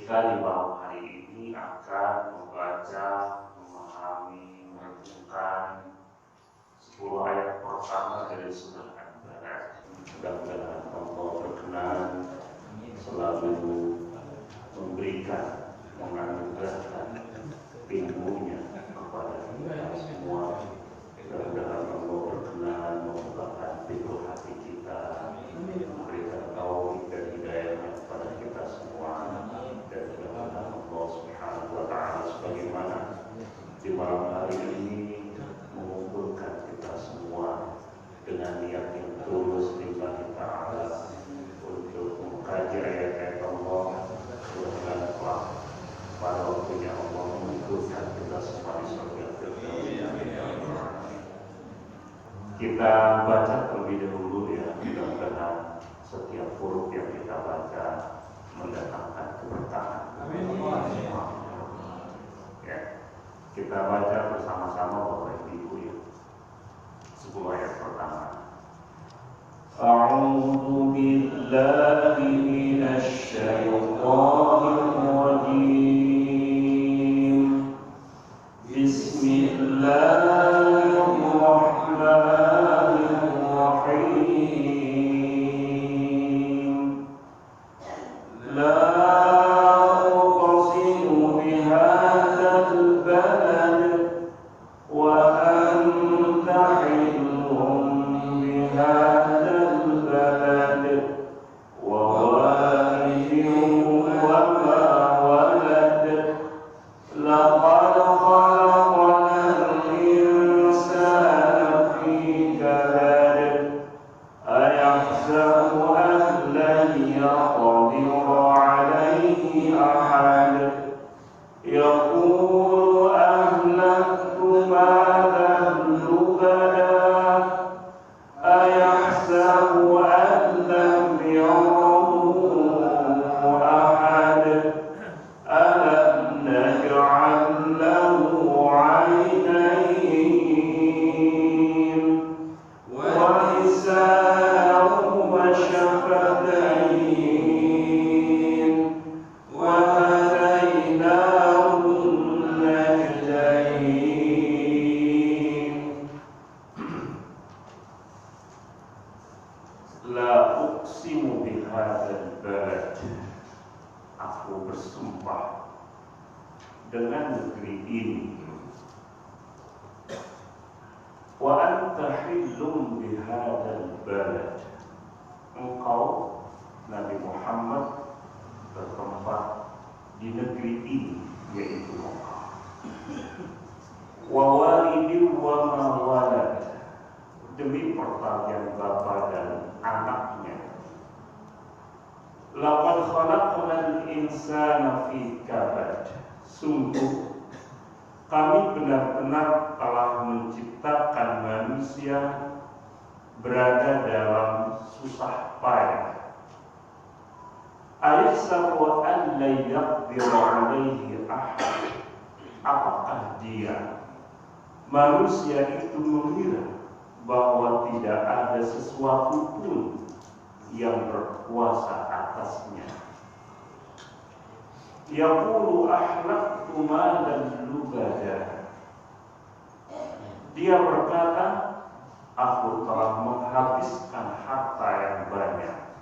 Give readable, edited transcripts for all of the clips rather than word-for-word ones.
kita di malam hari ini akan membaca, memahami, merenungkan 10 ayat pertama dari surah Al-Baqarah. Mudah-mudahan Allah berkenan selalu memberikan, menganugerahkan ilmunya kepada kita semua. Mudah-mudahan Allah berkenan membukakan pintu hati kita, memberikan taufik dan hidayahnya kepada kita semua. Dan mudah-mudahan Allah Subhanahu wa Ta'ala sebagaimana di malam hari ini mengumpulkan kita semua dengan niat yang tulus lillahi ta'ala untuk mengkaji ayat-ayat Allah. Mudah-mudahan pada waktunya Allah mengumpulkan kita semua di surga Firdaus. Kita baca terlebih dahulu ya, mudah-mudahan setiap huruf yang kita baca mendatangkan keberkahan. Ya, kita baca bersama-sama Bapak Ibu ya. 10 ayat pertama. A'udzu billahi minasy syaithanir rajim. Bismillahirrahmanirrahim. La uqsimu bihadzal balad wa anta hillun bihadzal balad wa walidin wa ma walad. Laqad khalaqnal insana fi kabad. Ayahsabu an lan yaqdira alayhi ahad. Yaqulu ahlaktu malan lubada. Ayahsabu an lam yarahu ahad. Alam naj'al lahu 'aynayn wa lisanan wa shafatayn wa hadaynahu najdayn. La uqsimu bihadzal balad. Aku bersumpah dengan negeri ini. Wa anta hillum bihadzal balad. Engkau Nabi Muhammad bertempat di negeri ini, yaitu Mekah. Wa walidin wa ma walad. Demi pertalian bapa dan anaknya. Laqad khalaqnal insana fi kabad. Sungguh kami benar-benar telah menciptakan manusia berada dalam susah payah. Ayahsabu an la yaqdiru alaihi ahad. Apakah dia, manusia itu, mengira bahwa tidak ada sesuatu pun yang berkuasa atasnya. Yaqulu ahlaktu malan lubada. Dia berkata, aku telah menghabiskan harta yang banyak.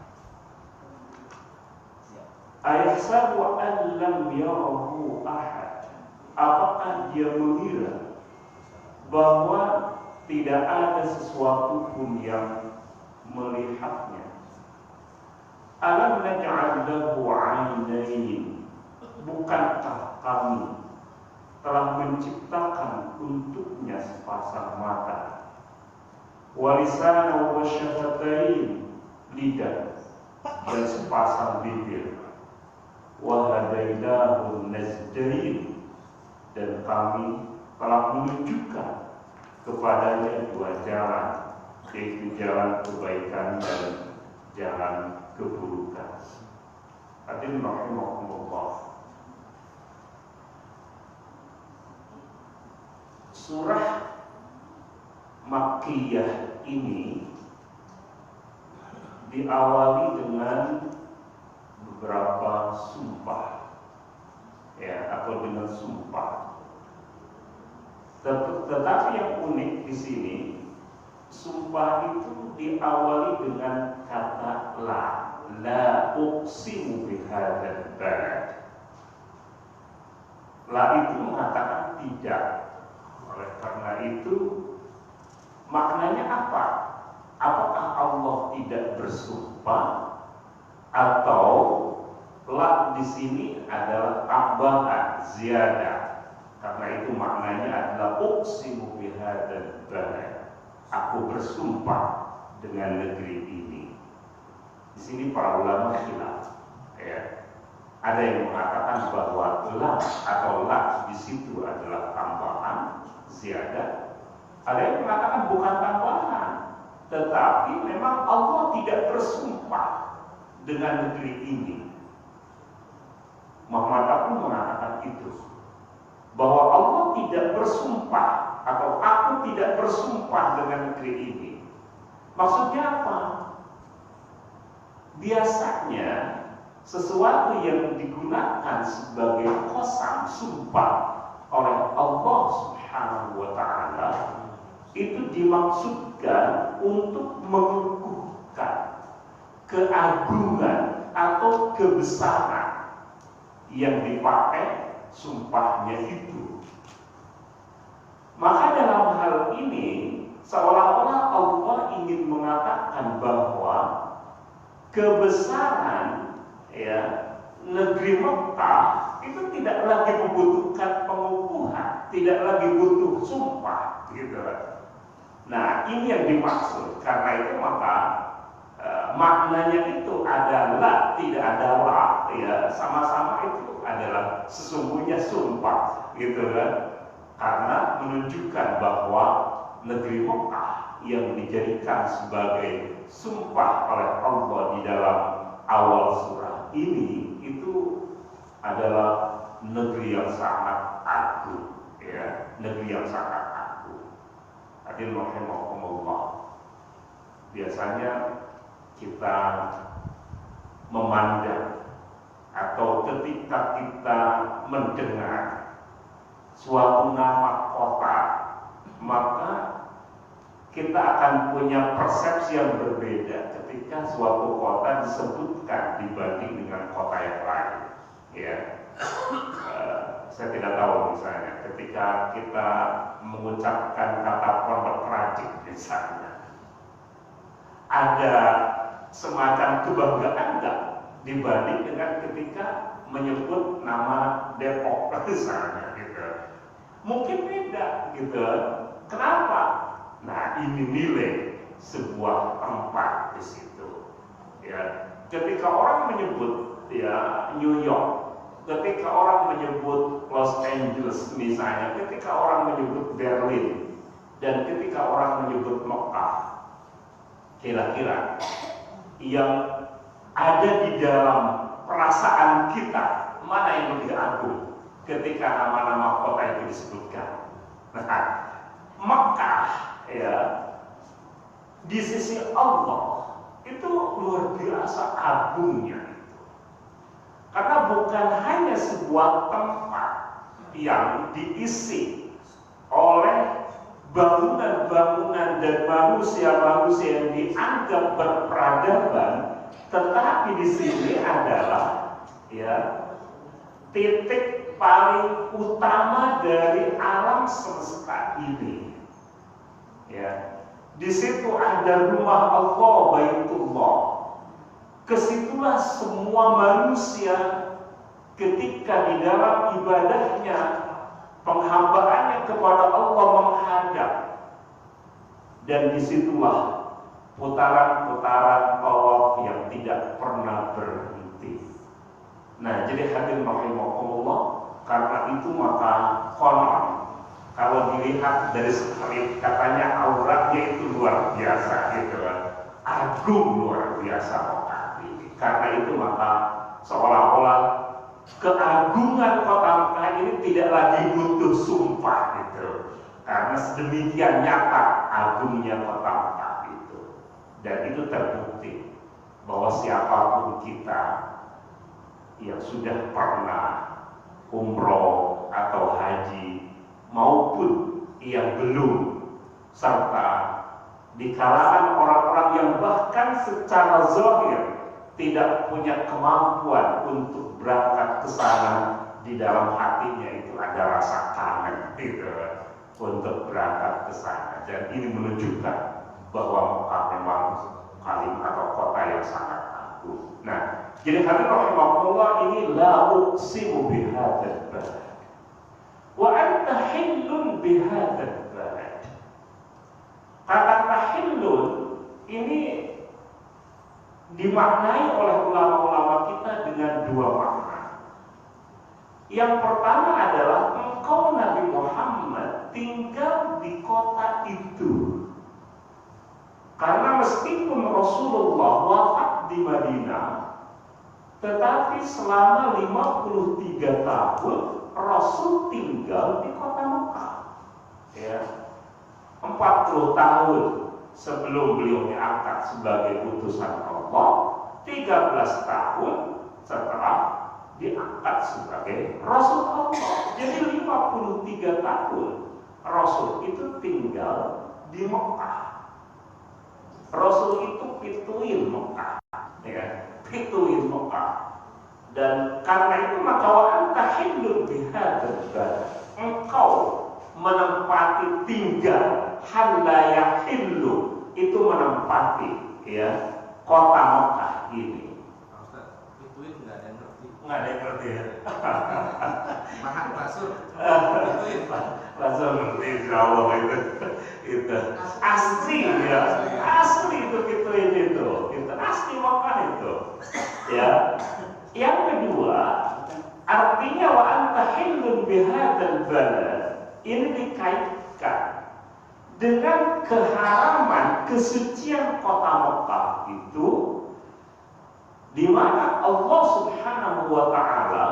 Ayahsabu an lam yarahu ahad. Apakah dia mengira bahwa tidak ada sesuatu pun yang melihatnya? Alam naj'al lahu 'aynayn. Bukankah kami telah menciptakan untuknya sepasang mata? Wa lisanan wa syafatayn. Lidah dan sepasang bibir. Wa hadaynahu najdayn. Dan kami telah menunjukkan kepadanya 2 jalan, yaitu jalan kebaikan dan jalan keburukan. Hadirin rahimakumullah. Surah Makkiyah ini diawali dengan beberapa sumpah uqsimu bihadzal balad. La itu mengatakan tidak. Oleh karena itu maknanya apa? Apakah Allah tidak bersumpah atau la di sini adalah tambahan ziyadah? Karena itu maknanya adalah uqsimu bihadzal balad. Aku bersumpah dengan negeri ini. Di sini para ulama khilaf, ya. Ada yang mengatakan bahwa la atau la di situ adalah tambahan ziyadah. Ada yang mengatakan bukan tambahan, tetapi memang Allah tidak bersumpah dengan negeri ini. Muhammad pun mengatakan itu, bahwa Allah tidak bersumpah atau aku tidak bersumpah dengan negeri ini. Maksudnya apa? Biasanya sesuatu yang digunakan sebagai qasam, sumpah oleh Allah Subhanahu wa ta'ala itu dimaksudkan untuk mengukuhkan keagungan atau kebesaran yang dipakai sumpahnya itu. Maka dalam hal ini seolah-olah Allah ingin mengatakan bahwa kebesaran, ya, negeri Mekah itu tidak lagi membutuhkan pengukuhan, tidak lagi butuh sumpah, gitu. Nah, ini yang dimaksud. Karena itu maka maknanya itu adalah tidak ada la, ya, sama-sama itu adalah sesungguhnya sumpah, gitu kan? Karena menunjukkan bahwa negeri Mekah yang dijadikan sebagai sumpah oleh Allah di dalam awal surah ini itu adalah negeri yang sangat agung, ya, negeri yang sangat agung. Hadirin rahimakumullah. Biasanya kita memandang atau ketika kita mendengar suatu nama kota, maka kita akan punya persepsi yang berbeda ketika suatu kota disebutkan dibanding dengan kota yang lain, ya. Saya tidak tahu, misalnya ketika kita mengucapkan kata Pondok Rajik misalnya, ada semacam kebanggaan enggak dibanding dengan ketika menyebut nama Depok misalnya, gitu. Mungkin beda, gitu. Kenapa? Nah, ini nilai sebuah tempat di situ, ya. Ketika orang menyebut, ya, New York, ketika orang menyebut Los Angeles misalnya, ketika orang menyebut Berlin, dan ketika orang menyebut Mekah, kira-kira yang ada di dalam perasaan kita mana yang lebih agung ketika nama-nama kota itu disebutkan? Nah, Mekah, ya, di sisi Allah itu luar biasa agungnya itu. Karena bukan hanya sebuah tempat yang diisi oleh bangunan-bangunan dan manusia-manusia yang dianggap berperadaban, tetapi di sini adalah, ya, titik paling utama dari alam semesta ini. Ya, di situ ada rumah Allah, Baitullah. Kesitulah semua manusia ketika di dalam ibadahnya, penghambaannya kepada Allah menghadap. Dan disitulah putaran-putaran tawaf yang tidak pernah berhenti. Nah, jadi hadirin rahimakumullah, karena itu maka konon kalau dilihat dari sekali katanya auratnya itu luar biasa, gitu kan, agung luar biasa kota ini. Karena itu maka seolah-olah keagungan kota Mekah ini tidak lagi butuh sumpah, gitu. Karena sedemikian nyata agungnya kota Mekah itu. Dan itu terbukti bahwa siapapun kita yang sudah pernah umroh atau haji maupun yang belum, serta di kalangan orang-orang yang bahkan secara zahir tidak punya kemampuan untuk berangkat ke sana, di dalam hatinya itu ada rasa kangen gitu untuk berangkat ke sana. Dan ini menunjukkan bahwa Mekah memang kalimat atau kota yang sangat agung. Nah, jadi hadirin rahimahullah, ini la uqsimu bihadzal balad wa anta hillun bihadzal balad. Kata tahillun ini dimaknai oleh ulama-ulama kita dengan dua makna. Yang pertama adalah engkau Nabi Muhammad tinggal di kota itu. Karena meskipun Rasulullah wafat di Madinah, tetapi selama 53 tahun Rasul tinggal di kota Mekah. Ya. 40 tahun sebelum beliau diangkat sebagai utusan Allah, 13 tahun setelah diangkat sebagai Rasul Allah. Jadi 53 tahun Rasul itu tinggal di Mekah. Rasul itu pituin Mekah, ya, pituin Mekah. Dan karena itu maka wa anta hillun bihadzal balad, engkau menempati tinggal, halla yahillu, itu menempati, ya, kota Mekah ini. Pituin nggak ada yang ngerti. Nggak ada yang ngerti ya. Mahal basur. Pituin. Langsung ngerti insyaallah itu asli ya, asli itu pituin itu asli Mekah itu. Ya. Yang kedua, artinya wa anta hillun bihadzal balad ini dikaitkan dengan keharaman kesucian kota Mekah itu, di mana Allah Subhanahu wa taala,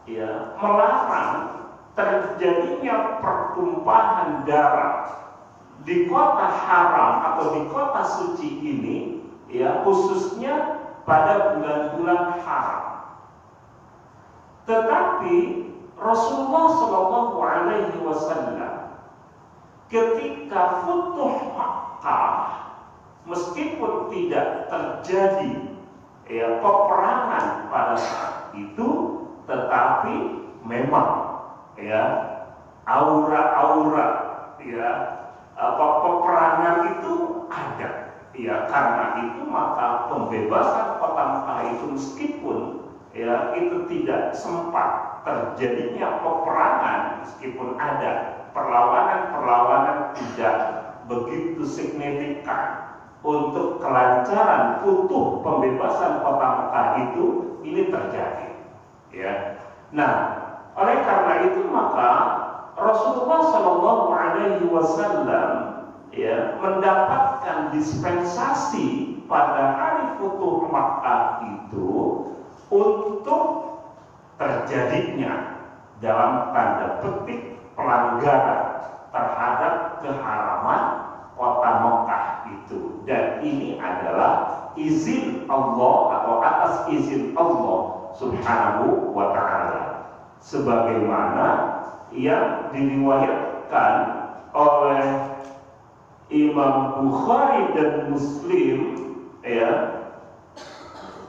ya, melarang terjadinya pertumpahan darah di kota haram atau di kota suci ini, ya, khususnya pada bulan-bulan haram. Tetapi Rasulullah Shallallahu Alaihi Wasallam ketika Futuh Makkah, meskipun tidak terjadi, ya, peperangan pada saat itu, tetapi memang, ya, aura-aura, ya, peperangan itu ada. Ya, karena itu maka pembebasan kota Mekah itu meskipun, ya, itu tidak sempat terjadinya peperangan, meskipun ada perlawanan-perlawanan tidak begitu signifikan untuk kelancaran Futuh pembebasan kota Mekah itu, ini terjadi, ya. Nah, oleh karena itu maka Rasulullah Shallallahu Alaihi Wasallam, ya, mendapatkan dispensasi pada hari Futuh Makkah itu untuk terjadinya dalam tanda petik pelanggaran terhadap keharaman kota Mekah itu. Dan ini adalah izin Allah atau atas izin Allah Subhanahu wa ta'ala, sebagaimana yang diriwayatkan oleh Imam Bukhari dan Muslim, ya,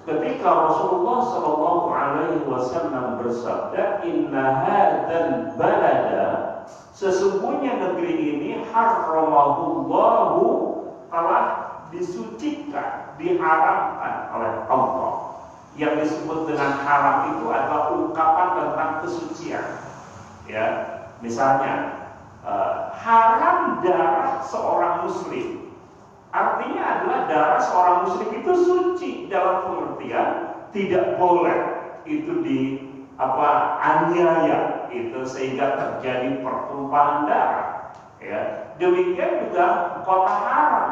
ketika Rasulullah Shallallahu Alaihi Wasallam bersabda, Inna hadzal balada, sesungguhnya negeri ini haramahullahu, telah disucikan, diharamkan oleh Allah. Yang disebut dengan haram itu adalah ungkapan tentang kesucian, ya. Misalnya, haram darah seorang muslim, artinya adalah darah seorang muslim itu suci dalam pengertian tidak boleh itu aniaya itu sehingga terjadi pertumpahan darah, ya. Demikian juga kota haram,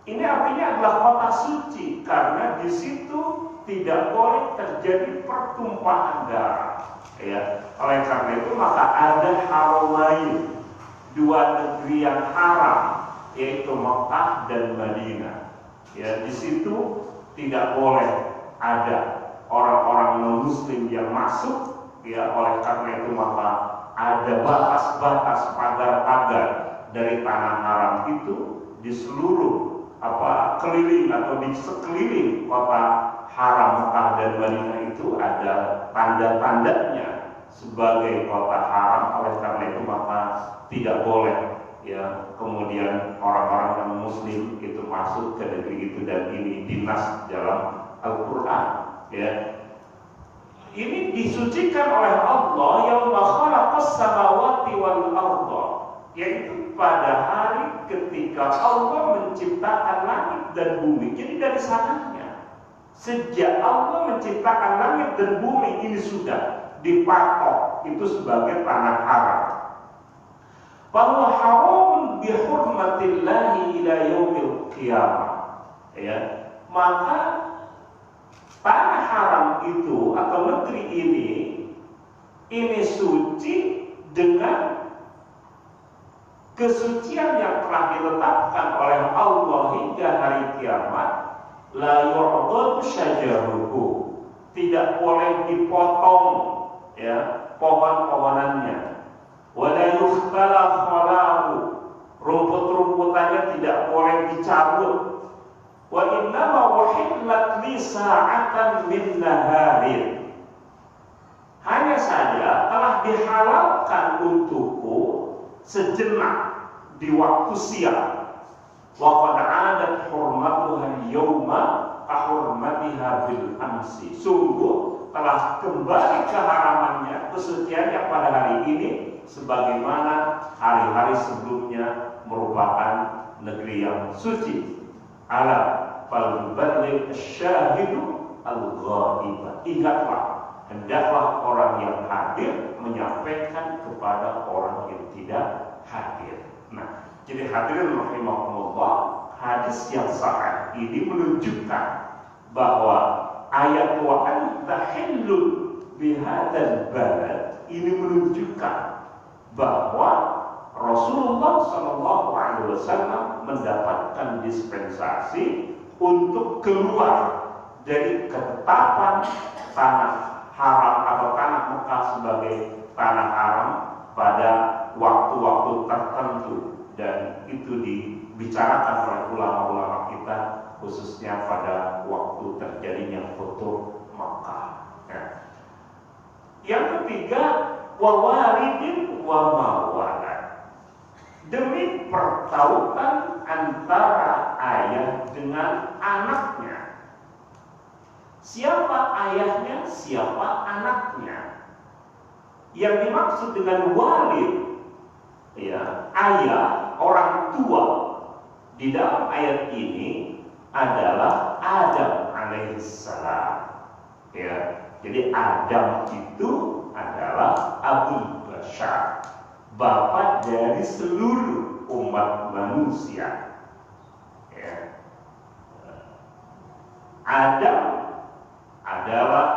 ini artinya adalah kota suci karena di situ tidak boleh terjadi pertumpahan darah, ya. Oleh karena itu maka ada haramain, dua negeri yang haram, yaitu Mekah dan Madinah. Ya, di situ tidak boleh ada orang-orang non-muslim yang masuk, ya. Oleh karena itu maka ada batas-batas pagar-pagar dari tanah haram itu di seluruh keliling atau di sekeliling kota haram Mekah dan Madinah itu ada tanda-tandanya sebagai kota haram. Oleh karena itu maka tidak boleh ya kemudian orang-orang yang muslim itu masuk ke negeri itu, dan ini dinas dalam Al-Quran ya. Ini disucikan oleh Allah yauma khalaqas samawati wal arda, yaitu pada hari ketika Allah menciptakan langit dan bumi. Jadi dari sananya, sejak Allah menciptakan langit dan bumi ini sudah dipatok itu sebagai tanah haram. Bahwa haram bihurmatillahi ila yaumil qiyamah ya. Maka tanah haram itu atau negeri ini suci dengan kesucian yang telah ditetapkan oleh Allah hingga hari kiamat. La yu'dadu syajaruhu, tidak boleh dipotong ya pohon-pohonannya. Wa la yukhtalaf khalahu, rumput-rumputannya tidak boleh dicabut. Wa innama uhillat li sa'atan min naharin, hanya saja telah dihalalkan untukku sejenak di waktu siang. Wa qad 'adat hurmatuha al-yawma ka hurmatiha bil amsi, sungguh telah kembali keharamannya, kesuciannya pada hari ini sebagaimana hari-hari sebelumnya merupakan negeri yang suci. Ala fal yuballigh asy-syahidu al-ghaiba, ingatlah hendaklah orang yang hadir menyampaikan kepada orang yang tidak hadir. Nah, jadi hadirin rahimakumullah, hadis yang sahih ini menunjukkan bahwa ayat wa anta hillun bihadzal balad ini menunjukkan bahwa Rasulullah SAW mendapatkan dispensasi untuk keluar dari ketetapan tanah haram atau tanah Mekah sebagai tanah haram pada waktu-waktu tertentu, dan itu dibicarakan oleh ulama-ulama kita khususnya pada waktu terjadinya Futuh Mekah. Ya. Yang ketiga, wawaridin wa mawalad, demi pertautan antara ayah dengan anaknya. Siapa ayahnya, siapa anaknya? Yang dimaksud dengan walid ya, ayah, orang tua di dalam ayat ini adalah Adam alaihissalam ya. Jadi Adam itu adalah Abul Bashar, bapak dari seluruh umat manusia ya. Adam adalah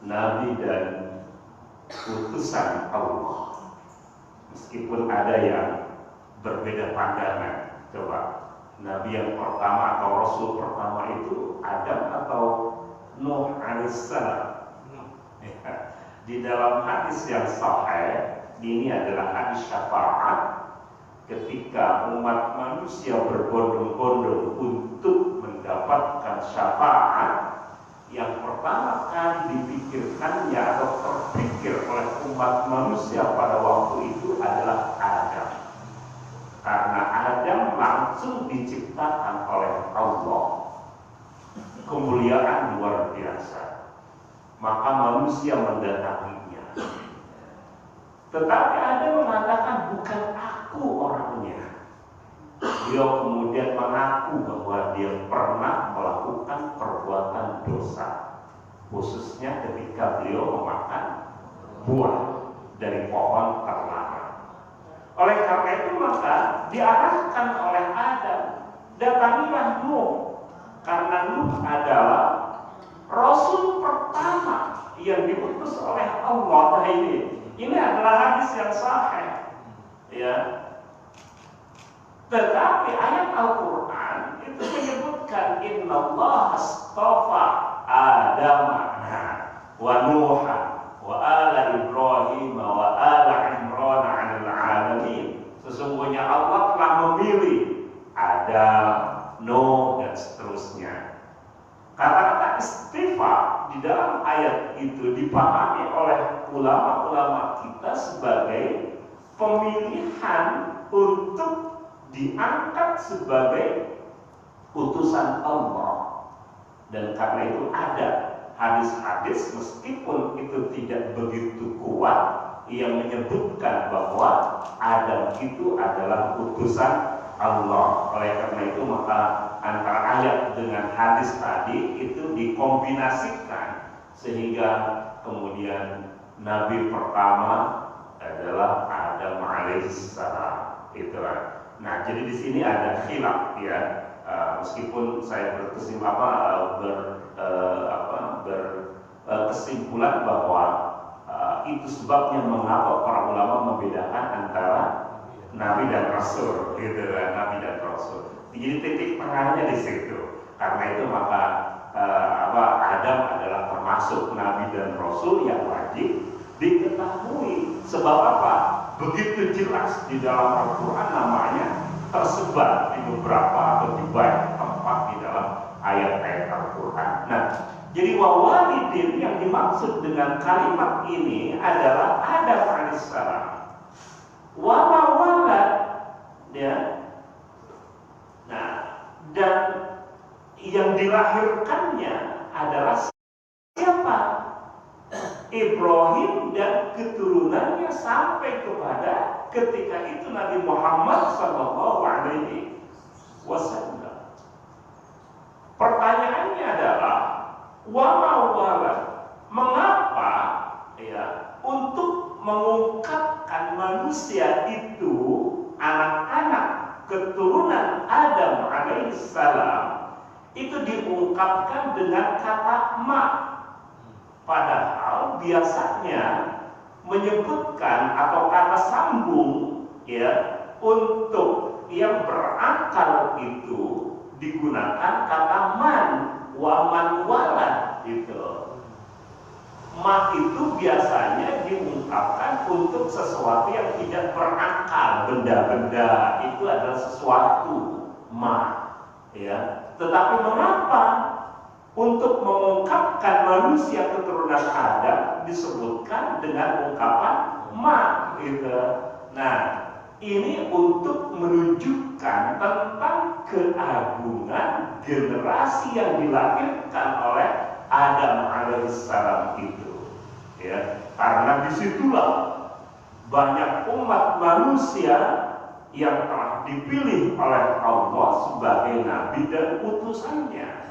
nabi dan utusan Allah, meskipun ada yang berbeda pandangan. Coba, nabi yang pertama atau rasul pertama itu Adam atau Nuh alaihissalam? Ya. Di dalam hadis yang sahih, ini adalah hadis syafaat, ketika umat manusia berbondong-bondong untuk mendapatkan syafaat, yang pertama kali dipikirkannya atau terpikir oleh umat manusia pada waktu itu adalah Adam. Karena Adam langsung diciptakan oleh Allah, kemuliaan luar biasa, maka manusia mendatanginya. Tetapi Adam mengatakan, bukan aku orangnya. Beliau kemudian mengaku bahwa dia pernah melakukan perbuatan dosa, khususnya ketika beliau memakan buah dari pohon terlarang. Oleh karena itu maka diarahkan oleh Adam, datangilah Nuh, karena Nuh adalah Rasul pertama yang diutus oleh Allah. Ini adalah hadis yang sahih ya. Tetapi ayat Al-Quran itu menyebutkan Innallaha astafa Adam wa Nuha wa ala Ibrahim wa ala Imran 'alal 'alamin. Sesungguhnya Allah telah memilih Adam, Nuh dan seterusnya. Kata-kata di dalam ayat itu dipahami oleh ulama-ulama kita sebagai pemilihan untuk diangkat sebagai utusan Allah. Dan karena itu ada hadis-hadis meskipun itu tidak begitu kuat yang menyebutkan bahwa Adam itu adalah utusan Allah. Oleh karena itu maka antara ayat dengan hadis tadi itu dikombinasikan sehingga kemudian Nabi pertama adalah Adam alaihissalam. Itulah. Nah, jadi di sini ada khilaf ya. Meskipun saya berkesimpulan bahwa itu sebabnya mengapa para ulama membedakan antara Nabi dan Rasul, gitu kan, Nabi dan Rasul. Jadi titik tengahnya di situ. Karena itu maka Adam adalah termasuk Nabi dan Rasul yang wajib diketahui. Sebab apa? Begitu jelas di dalam Al-Quran namanya tersebar di beberapa atau di banyak tempat di dalam ayat-ayat Al-Quran. Nah, jadi wawalidin yang dimaksud dengan kalimat ini adalah Adam alaihissalam. Walad, ya. Nah, dan yang dilahirkannya adalah siapa? Ibrahim dan keturunannya sampai kepada ketika itu Nabi Muhammad SAW. Pertanyaannya adalah walad, mengapa ya untuk mengungkapkan manusia itu anak-anak keturunan Adam alaihissalam itu diungkapkan dengan kata ma, padahal biasanya menyebutkan atau kata sambung ya untuk yang berakal itu digunakan kata man, waman walad gitu. Ma itu biasanya diungkapkan untuk sesuatu yang tidak berakal, benda-benda itu adalah sesuatu ma, ya. Tetapi mengapa untuk mengungkapkan manusia keturunan Adam disebutkan dengan ungkapan ma, gitu. Nah, ini untuk menunjukkan tentang keagungan generasi yang dilahirkan oleh Adam alaihissalam itu, ya, karena disitulah banyak umat manusia yang telah dipilih oleh Allah sebagai nabi dan utusannya.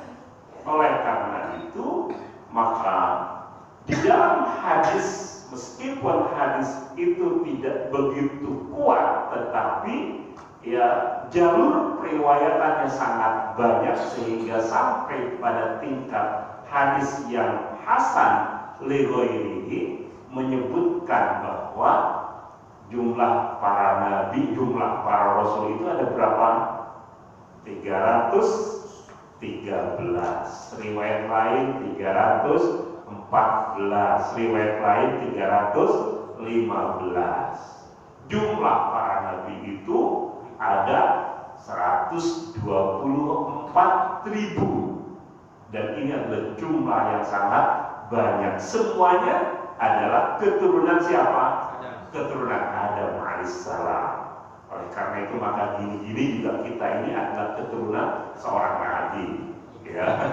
Oleh karena itu, maka di dalam hadis, meskipun hadis itu tidak begitu kuat, tetapi ya jalur periwayatannya sangat banyak sehingga sampai pada tingkat hadis yang hasan li ghairihi menyebutkan bahwa jumlah para nabi, jumlah para rasul itu ada berapa? 313. Riwayat lain 314, riwayat lain 315. Jumlah para nabi itu ada 124.000. Dan ini adalah jumlah yang sangat banyak. Semuanya adalah keturunan siapa? Keturunan Adam alaihissalam. Oleh karena itu maka gini-gini juga kita ini adalah keturunan seorang nabi, ya.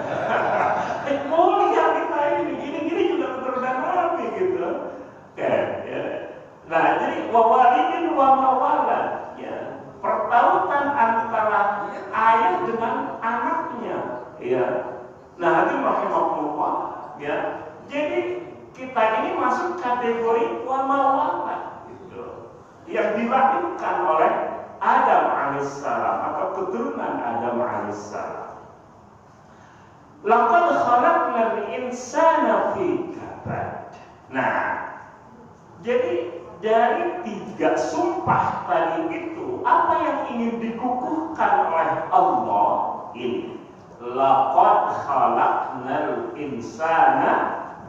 Mulia kita ini, gini-gini juga keturunan nabi, gitu. Oke, ya. Nah, jadi wawalidin wa mawalad, ya. Pertautan antara ayah dengan anaknya, ya. Nah, hadirin rahimakumullah, ya. Jadi kita ini masuk kategori wa mawalad, gitu. Yang dilahirkan oleh Adam alaihissalam atau keturunan Adam alaihissalam. Laqad khalaqnal insana fi kabad. Nah, jadi dari 3 sumpah tadi itu, apa yang ingin dikukuhkan oleh Allah ini? Laqad khalaqnal insana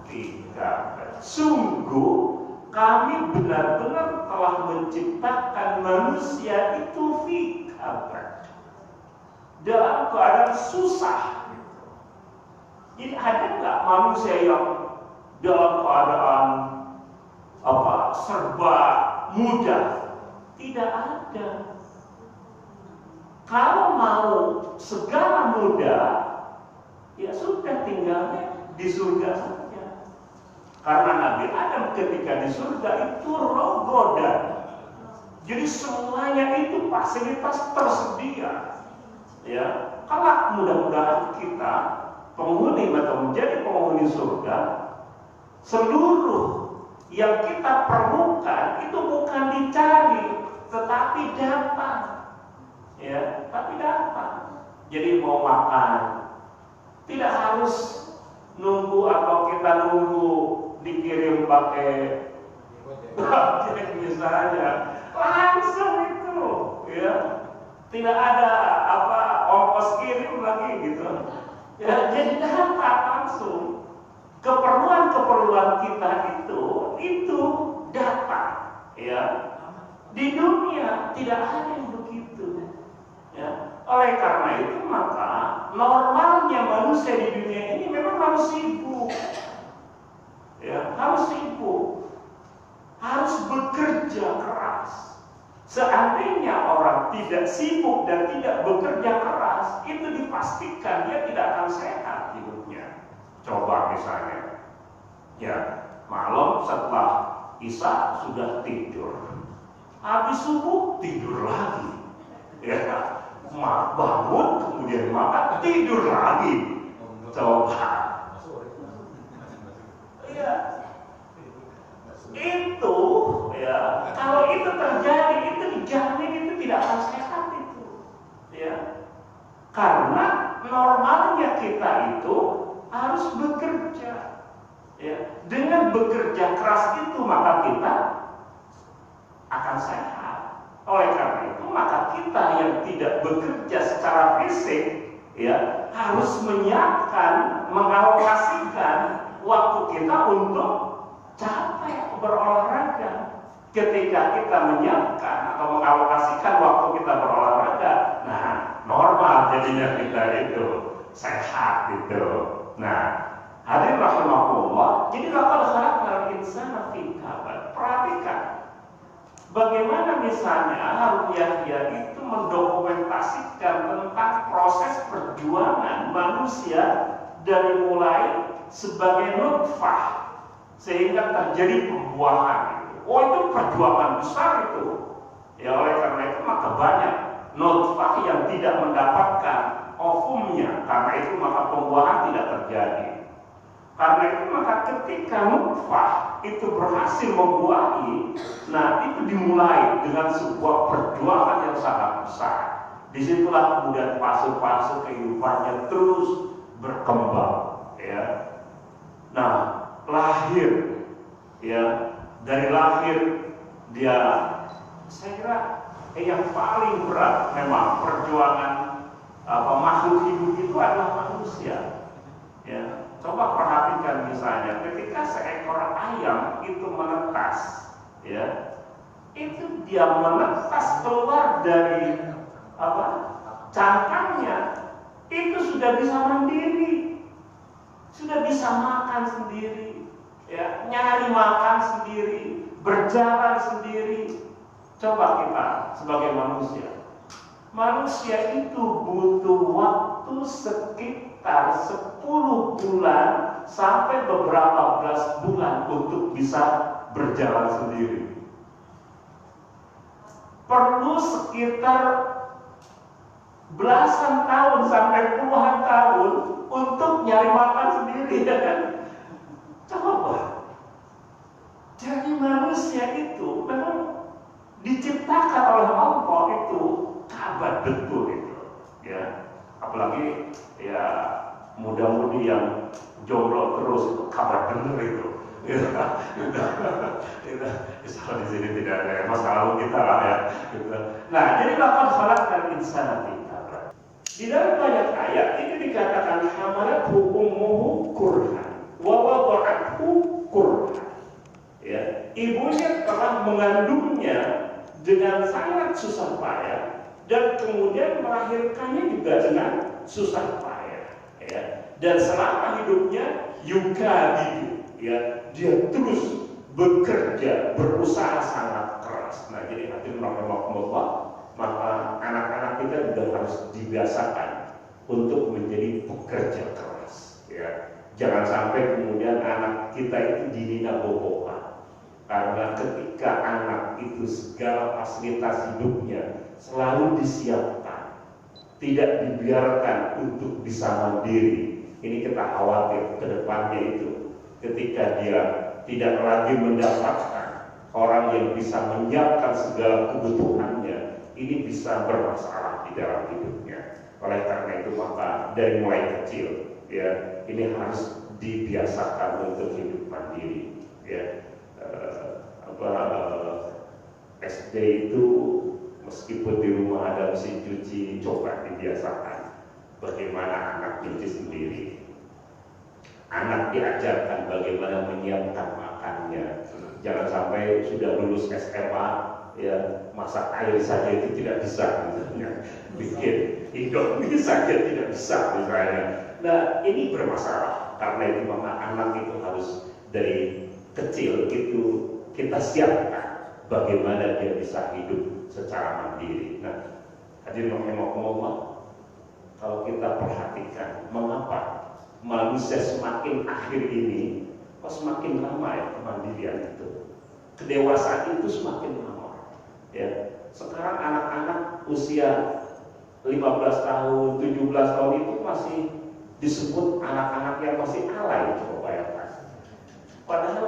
fi kabad. Sungguh kami benar-benar telah menciptakan manusia itu fi kabad, dalam keadaan susah. Jadi ada nggak manusia yang dalam keadaan serba mudah? Tidak ada. Kalau mau segala mudah, ya sudah tinggalnya di surga saja. Karena Nabi Adam ketika di surga itu roh godan. Jadi semuanya itu fasilitas tersedia. Ya, kalau mudah-mudahan kita penghuni atau menjadi penghuni surga, seluruh yang kita perlukan itu bukan dicari, tetapi dapat. Ya, tapi dapat. Jadi mau makan, tidak harus nunggu atau kita nunggu dikirim pakai Gojek misalnya, langsung itu, ya. Tidak ada ongkos kirim lagi gitu. Ya, jadi dapat langsung. Keperluan kita itu dapat, ya. Di dunia tidak ada yang begitu. Ya. Oleh karena itu maka normalnya manusia di dunia ini memang harus sibuk, ya, harus sibuk, harus bekerja keras. Seandainya orang tidak sibuk dan tidak bekerja keras, itu dipastikan dia tidak akan sehat hidupnya. Coba misalnya, ya, malam setelah Isya sudah tidur, habis subuh tidur lagi, ya. Bangun kemudian makan tidur lagi. Coba, ya, itu, ya, kalau itu terjadi itu dijamin itu tidak akan sehat itu, ya, karena normalnya kita itu harus bekerja, ya. Dengan bekerja keras itu maka kita akan sehat. Oleh karena itu maka kita yang tidak bekerja secara fisik, ya, harus menyiapkan, mengalokasikan waktu kita untuk capek berolahraga. Ketika kita menyiapkan atau mengalokasikan waktu kita berolahraga, nah normal jadinya kita itu sehat gitu. Nah, hadirin rahimakumullah, jadi laqad khalaqnal insana fi kabad. Perhatikan bagaimana misalnya Harfiah itu mendokumentasikan tentang proses perjuangan manusia dari mulai sebagai nutfah sehingga terjadi pembuahan. Oh, itu perjuangan besar itu. Ya, oleh karena itu maka banyak nutfah yang tidak mendapatkan ovumnya, karena itu maka pembuahan tidak terjadi. Karena itu maka ketika nutfah itu berhasil membuahi, nah itu dimulai dengan sebuah perjuangan yang sangat besar. Disitulah kemudian fase-fase kehidupannya terus berkembang, ya. Nah, lahir, ya, dari lahir dia, saya kira yang paling berat memang perjuangan makhluk hidup itu adalah manusia, ya. Coba perhatikan misalnya ketika seekor ayam itu menetas, ya, itu dia menetas keluar dari cangkangnya, itu sudah bisa mandiri, sudah bisa makan sendiri, ya, nyari makan sendiri, berjalan sendiri. Coba kita sebagai manusia itu butuh waktu sekitar 10 bulan sampai beberapa belas bulan untuk bisa berjalan sendiri. Perlu sekitar belasan tahun sampai puluhan tahun untuk nyari makan sendiri, ya kan? Coba. Jadi manusia itu memang diciptakan oleh Allah itu kabar betul itu, ya. Apalagi ya muda-mudi yang jomblo terus itu kabar bener itu. Insya di sini tidak ada masalah kita lah, ya. Nah, jadi laqad khalaqnal insana fi kabad. Di dalam banyak ayat ini dikatakan hamalathu ummuhu kurhan wa wada'athu kurhan. Ya, ibunya telah mengandungnya dengan sangat susah payah dan kemudian melahirkannya juga dengan susah payah. Ya. dan selama hidupnya yukabidu, ya, dia terus bekerja, berusaha sangat keras. Nah, jadi hadirin rahimakumullah, maka anak-anak kita juga harus dibiasakan untuk menjadi pekerja keras, ya. Jangan sampai kemudian anak kita itu dibina bobokan, karena ketika anak itu segala fasilitas hidupnya selalu disiapkan, tidak dibiarkan untuk bisa mandiri. Ini kita khawatir ke depannya itu, ketika dia tidak lagi mendapatkan orang yang bisa menyiapkan segala kebutuhannya, ini bisa bermasalah di dalam hidupnya. Oleh karena itu maka dari mulai kecil, ya, ini harus dibiasakan untuk hidup mandiri, ya. SD itu meskipun di rumah ada mesin cuci, coba dibiasakan bagaimana anak cuci sendiri. Anak diajarkan bagaimana menyiapkan makannya. Jangan sampai sudah lulus SMA, ya, masak air saja itu tidak bisa, misalnya bikin indomie saja tidak bisa, misalnya. Nah, ini bermasalah. Karena itu maka anak itu harus dari kecil itu kita siapkan bagaimana dia bisa hidup secara mandiri. Nah, hadirin rahimakumullah, kalau kita perhatikan mengapa manusia semakin akhir ini kok semakin lama ya kemandirian itu, kedewasaan itu semakin lama, ya. Sekarang anak-anak usia 15 tahun, 17 tahun itu masih disebut anak-anak yang masih alay, coba bayangkan. Padahal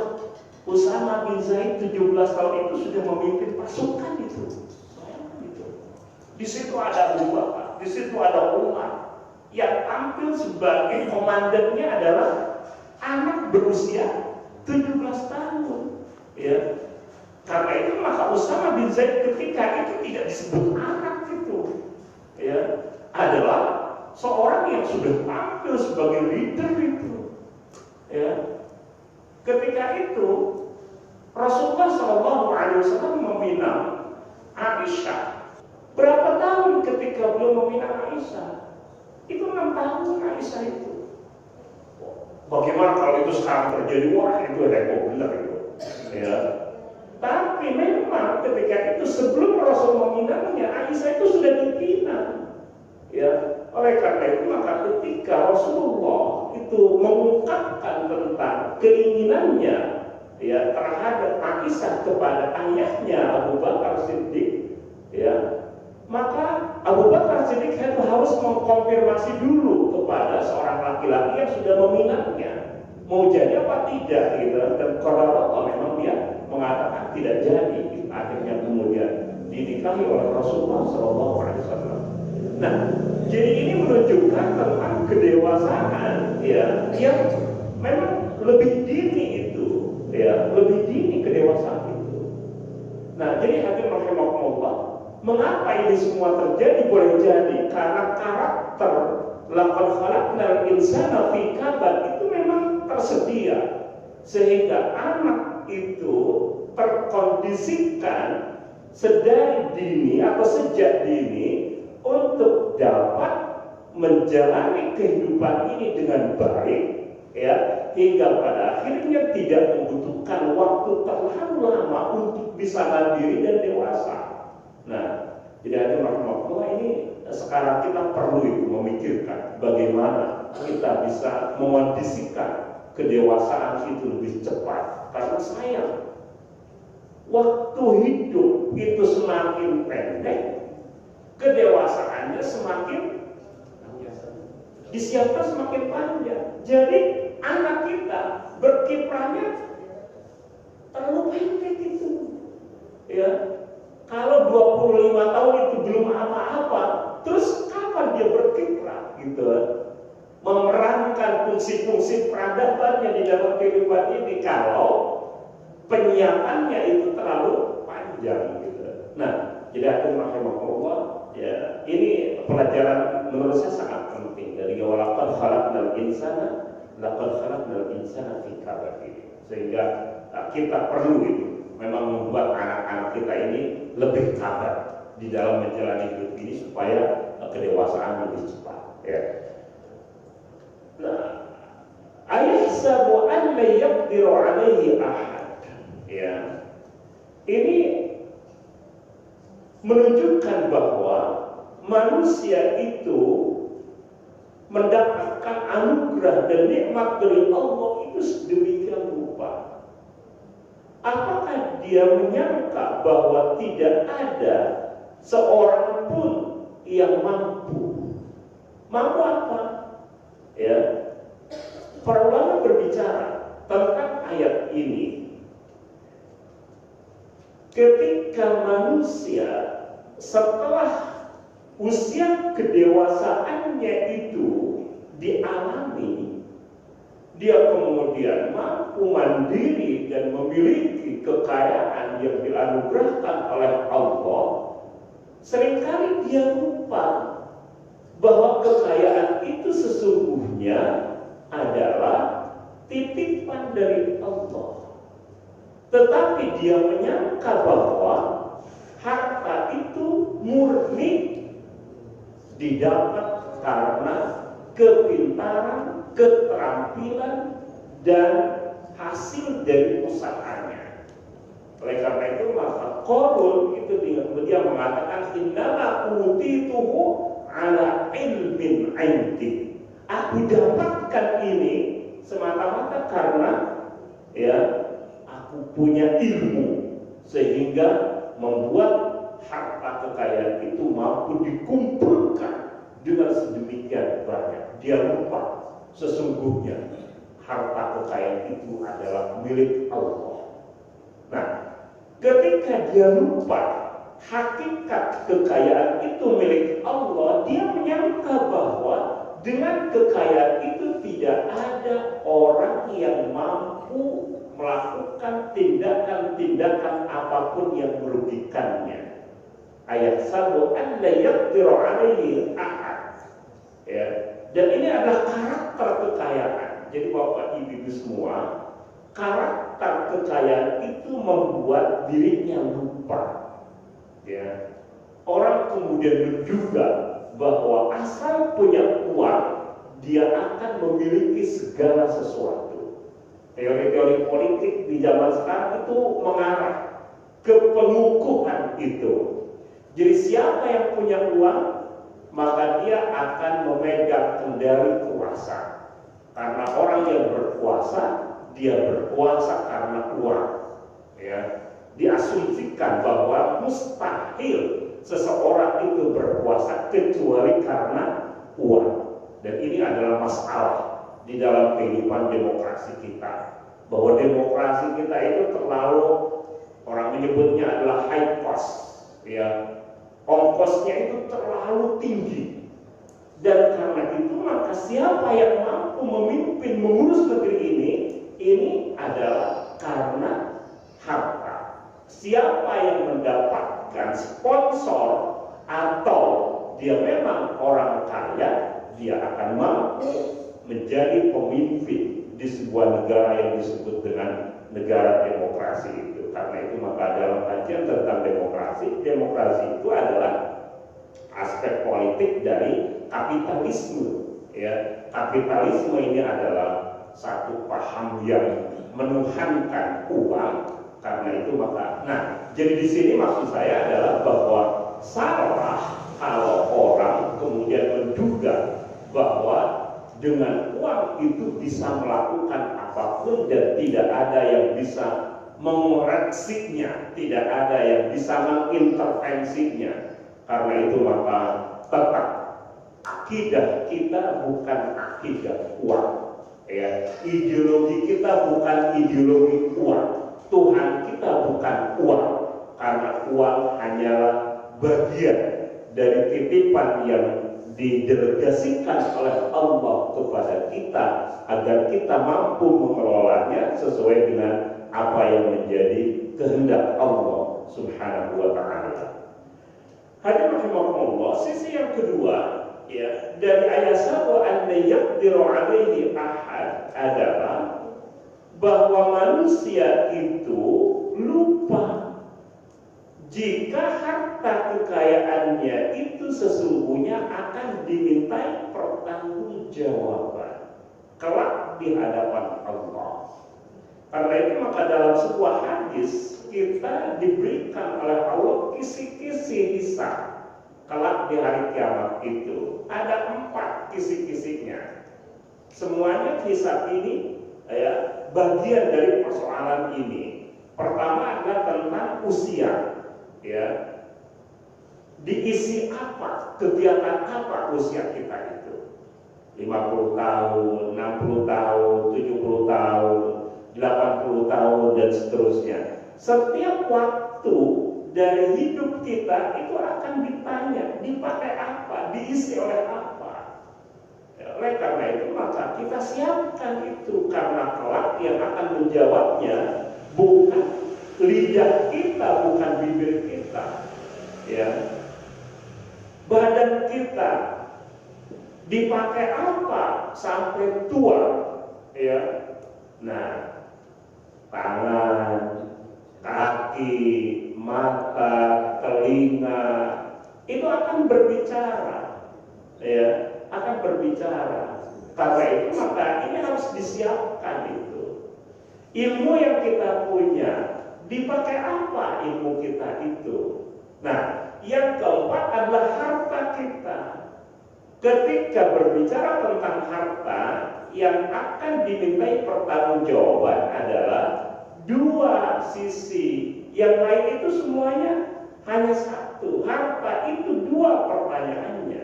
Usama bin Zaid 17 tahun itu sudah memimpin pasukan itu. Bayangkan itu. Di situ ada Abu Bakar, di situ ada Umar. Yang tampil sebagai komandannya adalah anak berusia 17 tahun. Ya. Karena itu maka Usama bin Zaid ketika itu tidak disebut anak itu, ya, adalah seorang yang sudah tampil sebagai leader itu, ya. Ketika itu Rasulullah SAW meminang Aisyah. Berapa tahun ketika beliau meminang Aisyah? Itu 6 tahun Aisyah itu. Bagaimana kalau itu sekarang terjadi? Wah, itu ada yang populer itu, ya. Tapi memang ketika itu sebelum Rasul meminangnya, Aisyah itu sudah dipinang, ya. Oleh karena itu maka ketika Rasulullah itu mengungkapkan tentang keinginannya, ya, terhadap Aisyah kepada ayahnya Abu Bakar Siddiq, ya, maka Abu Bakar Siddiq harus mengkonfirmasi dulu kepada seorang laki-laki yang sudah meminangnya mau jadi apa tidak, gitu. Dan kalau Allah memang dia mengatakan tidak jadi, akhirnya kemudian dinikahi oleh Rasulullah SAW. Nah, jadi ini menunjukkan tentang kedewasaan, ya, yang memang lebih dini itu, ya, lebih dini kedewasaan itu. Nah, jadi hadirin rahimakumullah, mengapa ini semua terjadi? Boleh jadi karena karakter laqad khalaqnal insana fi kabad itu memang tersedia, sehingga anak itu terkondisikan sedari dini atau sejak dini untuk dapat menjalani kehidupan ini dengan baik, ya, hingga pada akhirnya tidak membutuhkan waktu terlalu lama untuk bisa mandiri dan dewasa. Nah, jadi hadirin rahimakumullah, ini sekarang kita perlu itu memikirkan bagaimana kita bisa mengondisikan kedewasaan itu lebih cepat, karena sayang waktu hidup itu semakin pendek, kedewasaannya semakin disiapkan semakin panjang. Jadi anak kita berkiprahnya terlalu pendek itu, ya. Kalau 25 tahun itu belum apa-apa, terus kapan dia berkiprah, gitu, memerankan fungsi-fungsi peradabannya di dalam kehidupan ini kalau penyiapannya itu terlalu panjang, gitu. Nah, jadi hadirin rahimakumullah, ya, ini pelajaran menurut saya sangat penting dari walaqad khalaqnal insana laqad khalaqnal insana fi kabad ini, sehingga kita perlu itu memang membuat anak-anak kita ini lebih sabar di dalam menjalani hidup ini supaya kedewasaan lebih cepat, ya. Nah, Ayahsabu an la yaqdiru alaihi ahad. Ya. Ini menunjukkan bahwa manusia itu mendapatkan anugerah dan nikmat dari Allah itu sedemikian rupa. Apakah dia menyangka bahwa tidak ada seorang pun yang mampu? Mampu apa? Ya. Para ulama berbicara tentang ayat ini. Ketika manusia setelah usia kedewasaannya itu dialami, dia kemudian mampu mandiri dan memiliki kekayaan yang dianugerahkan oleh Allah. Seringkali dia lupa bahwa kekayaan itu sesungguhnya adalah titipan dari Allah. Tetapi dia menyangka bahwa harta itu murni didapat karena kepintaran, keterampilan, dan hasil dari usahanya. Oleh karena itu maka Qarun itu dia mengatakan innama utituhu ala ilmin indi. Aku dapatkan ini semata-mata karena ya aku punya ilmu sehingga membuat harta kekayaan itu mampu dikumpulkan dengan sedemikian banyak. Dia lupa sesungguhnya harta kekayaan itu adalah milik Allah. Nah, ketika dia lupa hakikat kekayaan itu milik Allah, dia menyangka bahwa dengan kekayaan itu tidak ada orang yang mampu melakukan tindakan-tindakan apapun yang merugikannya. Ayat 1 an la yaqdiru alaihi ahad. Ya. Dan ini adalah karakter kekayaan. Jadi Bapak Ibu semua, karakter kekayaan itu membuat dirinya lupa. Ya. Orang kemudian menduga bahwa asal punya uang dia akan memiliki segala sesuatu. Teori-teori politik di zaman sekarang itu mengarah ke pengukuhan itu. Jadi siapa yang punya uang, maka dia akan memegang kendali kuasa. Karena orang yang berkuasa, dia berkuasa karena uang. Ya, diasumsikan bahwa mustahil seseorang itu berkuasa kecuali karena uang. Dan ini adalah masalah di dalam kehidupan demokrasi kita. Bahwa demokrasi kita itu terlalu, orang menyebutnya adalah high cost. Ya, ongkosnya itu terlalu tinggi. Dan karena itu maka siapa yang mampu memimpin mengurus negeri ini adalah karena harta. Siapa yang mendapatkan sponsor atau dia memang orang kaya, dia akan mampu menjadi pemimpin di sebuah negara yang disebut dengan negara demokrasi itu. Karena itu maka dalam kajian tentang demokrasi itu adalah aspek politik dari kapitalisme. Ya, kapitalisme ini adalah satu paham yang menuhankan uang. Karena itu maka, jadi di sini maksud saya adalah bahwa salah kalau orang kemudian menduga bahwa dengan uang itu bisa melakukan apapun dan tidak ada yang bisa mengoreksinya, tidak ada yang bisa mengintervensinya. Karena itu maka tetap akidah kita bukan akidah uang. Ya, ideologi kita bukan ideologi uang. Tuhan kita bukan uang. Karena uang hanyalah bagian dari titipan yang didelegasikan oleh Allah kepada kita agar kita mampu mengelolanya sesuai dengan apa yang menjadi kehendak Allah Subhanahu wa ta'ala. Hadirin rahimakumullah, sisi yang kedua ya dari ayat 1 an yaqdiru alaihi ahad adalah bahwa manusia itu lupa jika harta kekayaannya itu sesungguhnya akan dimintai pertanggungjawaban kelak di hadapan Allah. Karena itu maka dalam sebuah hadis kita diberikan oleh Allah kisi-kisi hisab kelak di hari kiamat itu. Ada 4 kisi-kisinya. Semuanya hisab ini ya bagian dari persoalan ini. Pertama adalah tentang usia, ya. Diisi apa, kegiatan apa usia kita itu? 50 tahun, 60 tahun, 70 tahun, 80 tahun dan seterusnya. Setiap waktu dari hidup kita itu akan ditanya, dipakai apa, diisi oleh apa. Oleh karena itu maka kita siapkan itu, karena kelak yang akan menjawabnya bukan lidah kita, bukan bibir kita, ya. Badan kita dipakai apa sampai tua, ya. Nah, tangan, kaki, mata, telinga itu akan berbicara, ya, akan berbicara. Karena itu maka ini harus disiapkan itu. Ilmu yang kita punya dipakai apa ilmu kita itu? Nah, yang keempat adalah harta kita. Ketika berbicara tentang harta, yang akan dimintai pertanggungjawaban adalah 2 sisi. Yang lain itu semuanya hanya 1. Harta itu 2 pertanyaannya.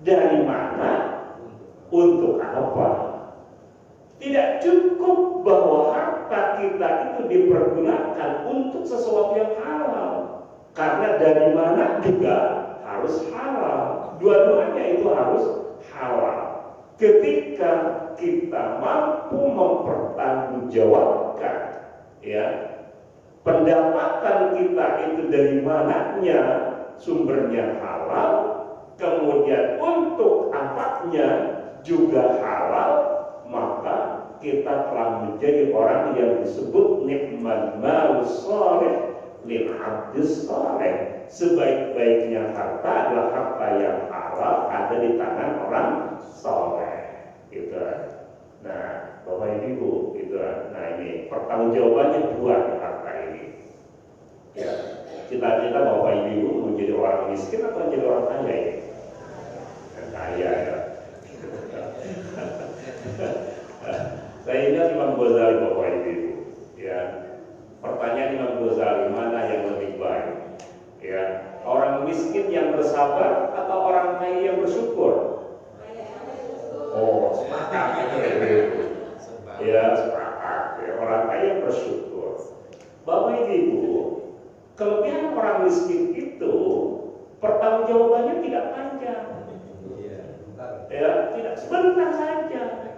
Dari mana? Untuk apa? Tidak cukup bahwa harta kita itu dipergunakan untuk sesuatu yang halal. Karena dari mana juga harus halal. Dua-duanya itu harus halal. Ketika kita mampu mempertanggungjawabkan, ya, pendapatan kita itu dari mananya sumbernya halal, kemudian untuk apanya juga halal, maka kita telah menjadi orang yang disebut ni'mal malus shalih lil abdis shalih. Sebaik-baiknya harta adalah harta yang halal, ada di tangan orang saleh, gitu. Nah, Bapak Ibu, gitu. Nah, ini pertanggungjawabannya 2 di harta ini. Ya, cita-cita Bapak Ibu menjadi orang miskin atau menjadi orang kaya ya? Kaya ya. Saya ingat Imam Ghazali, Bapak Ibu, ya. Pertanyaan Imam Ghazali, mana yang lebih baik? Ya, orang miskin yang bersabar atau orang kaya yang bersyukur? Oh, sepakat. Ya, sepakat. Ya, orang kaya yang bersyukur. Bapak Ibu, kelebihan orang miskin itu pertanggungjawabannya tidak panjang. Ya, tidak sebentar saja.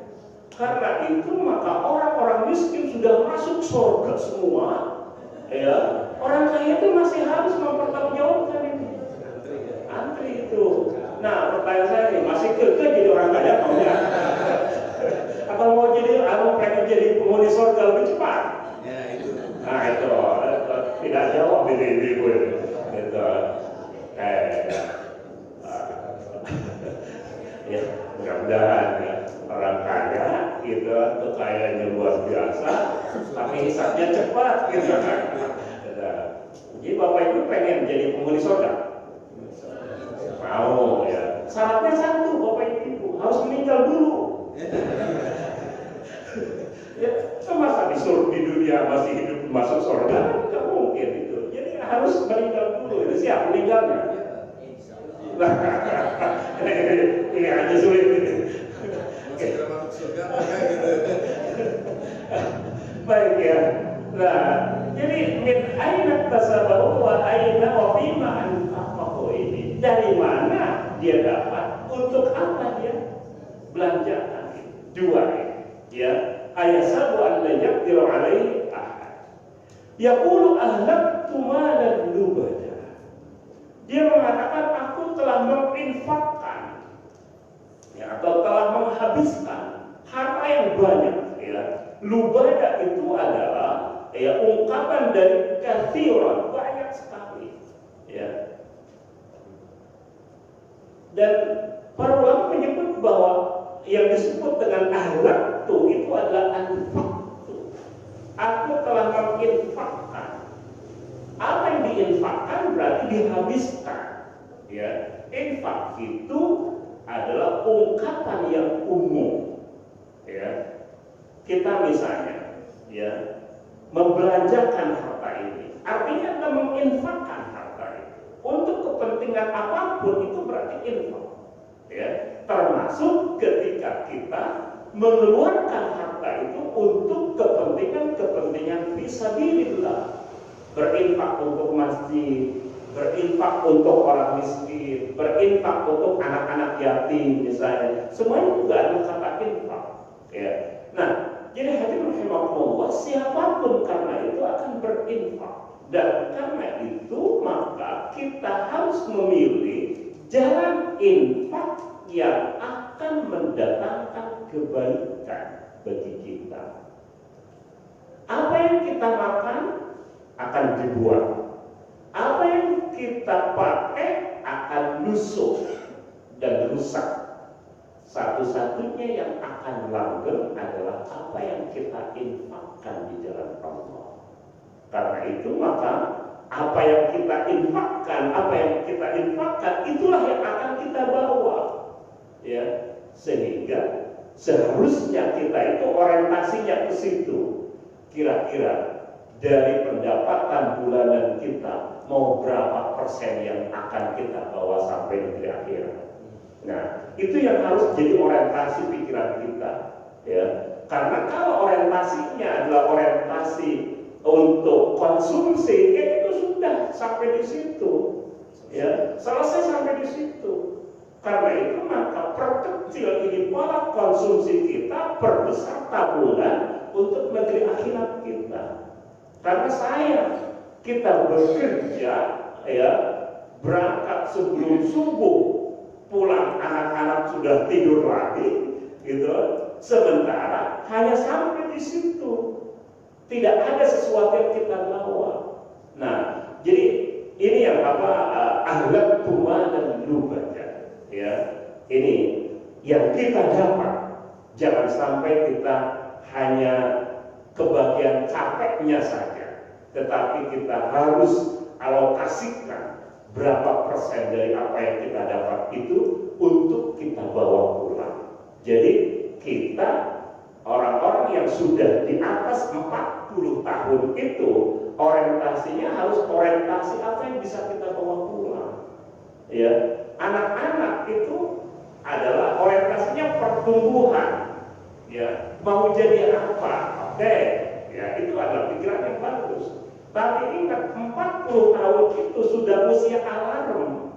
Karena itu maka orang-orang miskin sudah masuk surga semua. Ya, orang kaya itu masih harus mempertanggungjawabkan itu. Antri itu. Nah, pertanyaan saya nih, masih keke jadi orang kaya atau enggak? Atau mau pengen jadi penghuni surga lebih cepat? Ya, itu. Nah, itu tidak jawab ini gue. Itu. Ya, mudah-mudahan ya, orang kaya gitu, kekayaannya luar biasa, tapi hisabnya cepat gitu kan. Jadi Bapak Ibu pengen jadi penghuni surga? Mau ya. Syaratnya 1, Bapak Ibu harus meninggal dulu. Ya, masa disuruh di dunia masih hidup masuk surga? Tidak mungkin itu. Jadi harus meninggal dulu. Itu siap meninggalnya. Ini aja sulit ini. Baik ya. Nah, jadi min aina tasabahu wa aina wa bima anfaqahu ini. Dari mana dia dapat? Untuk apa dia belanjakan? 2 ya. Ayasabu an la yaqdiru alaihi ahad. Yaqulu ahlaktu malan lubada. Dia mengatakan aku telah menginfakkan, ya, atau telah menghabiskan harta yang banyak. Ya. Lubada itu adalah ya ungkapan dari kathiran, banyak sekali. Ya. Dan para ulama menyebut bahwa yang disebut dengan ahlaktu itu adalah anfaqtu. Aku telah menginfakkan. Apa yang diinfakkan berarti dihabiskan. Ya, infak itu adalah ungkapan yang umum. Ya, kita misalnya, ya, membelanjakan harta ini, artinya kita menginfakkan harta itu untuk kepentingan apapun, itu berarti infak. Ya, termasuk ketika kita mengeluarkan harta itu untuk kepentingan fisabilillah, berinfak untuk masjid, berinfak untuk orang miskin, berinfak untuk anak-anak yatim misalnya, semuanya juga ada kata infak. Ya, nah, jadi hadirin rahimakumullah, siapapun karena itu akan berinfak, dan karena itu maka kita harus memilih jalan infak yang akan mendatangkan kebaikan bagi kita. Apa yang kita makan akan dibuang, apa yang kita pakai akan lusuh dan rusak. Satu-satunya yang akan langgeng adalah apa yang kita infakkan di jalan Allah. Karena itu maka apa yang kita infakkan, itulah yang akan kita bawa. Ya, sehingga seharusnya kita itu orientasinya ke situ. Kira-kira dari pendapatan bulanan kita mau berapa persen yang akan kita bawa sampai negeri akhirat. Nah, itu yang harus jadi orientasi pikiran kita, ya. Karena kalau orientasinya adalah orientasi untuk konsumsi, ya itu sudah sampai di situ, ya, selesai sampai di situ. Karena itu maka perkecil ini pola konsumsi kita, perbesar tabungan untuk negeri akhirat kita. Karena kita bekerja, ya, berangkat sebelum subuh, pulang anak-anak sudah tidur lagi, gitu. Sementara hanya sampai di situ, tidak ada sesuatu yang kita bawa. Nah, jadi ini yang ahlak tua dan lubaja, ya. Ini yang kita dapat. Jangan sampai kita hanya kebagian capeknya saja, tetapi kita harus alokasikan berapa persen dari apa yang kita dapat itu untuk kita bawa pulang. Jadi kita orang-orang yang sudah di atas 40 tahun itu orientasinya harus orientasi apa yang bisa kita bawa pulang. Ya, anak-anak itu adalah orientasinya pertumbuhan. Ya, mau jadi apa? Oke, ya itu adalah pikiran yang bagus. Tapi ingat, 40 tahun itu sudah usia alarm.